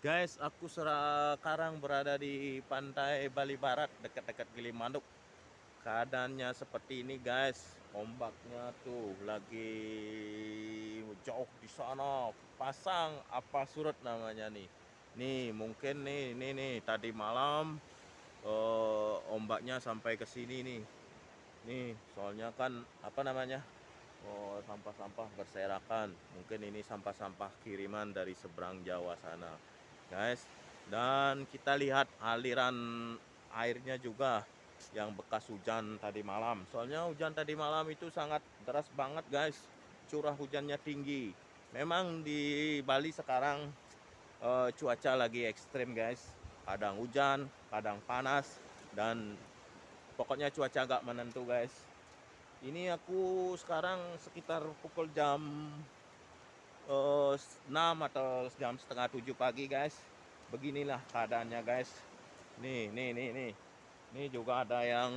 Guys, aku sekarang berada di pantai Bali Barat, dekat-dekat Gilimanuk. Keadaannya seperti ini, guys. Ombaknya tuh lagi jauh di sana. Pasang apa surut namanya nih. Nih, mungkin nih tadi malam ombaknya sampai ke sini nih. Nih, soalnya kan apa namanya? Oh, sampah-sampah berserakan. Mungkin ini sampah-sampah kiriman dari seberang Jawa sana, guys. Dan kita lihat aliran airnya juga yang bekas hujan tadi malam. Soalnya hujan tadi malam itu sangat deras banget, guys. Curah hujannya tinggi. Memang di Bali sekarang cuaca lagi ekstrim, guys. Kadang hujan, kadang panas, dan pokoknya cuaca nggak menentu, guys. Ini aku sekarang sekitar pukul jam 6 atau jam setengah 7 pagi, guys. Beginilah keadaannya, guys. Nih. Ini juga ada yang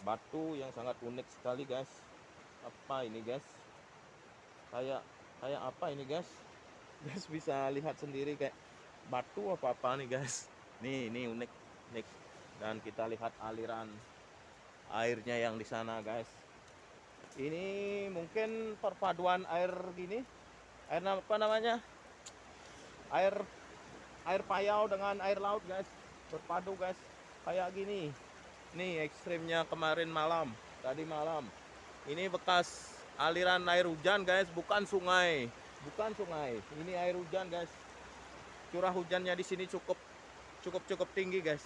batu yang sangat unik sekali, guys. Apa ini, guys? Kayak kayak apa ini, guys? Guys bisa lihat sendiri kayak batu apa nih, guys. Nih unik, unik. Dan kita lihat aliran airnya yang di sana, guys. Ini mungkin perpaduan air gini, air apa namanya? Air air payau dengan air laut, guys. Berpadu, guys. Kayak gini. Nih ekstrimnya kemarin malam, tadi malam. Ini bekas aliran air hujan, guys, bukan sungai. Bukan sungai. Ini air hujan, guys. Curah hujannya di sini cukup tinggi, guys.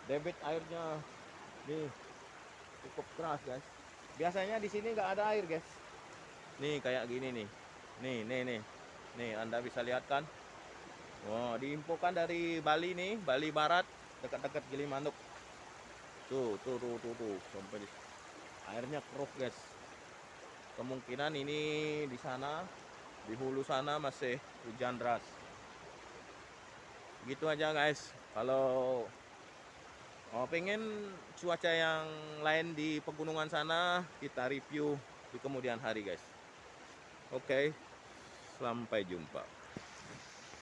Debit airnya nih cukup keras, guys. Biasanya di sini nggak ada air, guys. Nih kayak gini nih. Nih. Nih, Anda bisa lihat kan? Wah, diinfokan dari Bali nih, Bali Barat, dekat-dekat Gilimanuk. Tuh. Sampai di airnya keruh, guys. Kemungkinan ini di sana, di hulu sana masih hujan deras. Gitu aja, guys. Kalau mau pengen cuaca yang lain di pegunungan sana, kita review di kemudian hari, guys. Oke, sampai jumpa.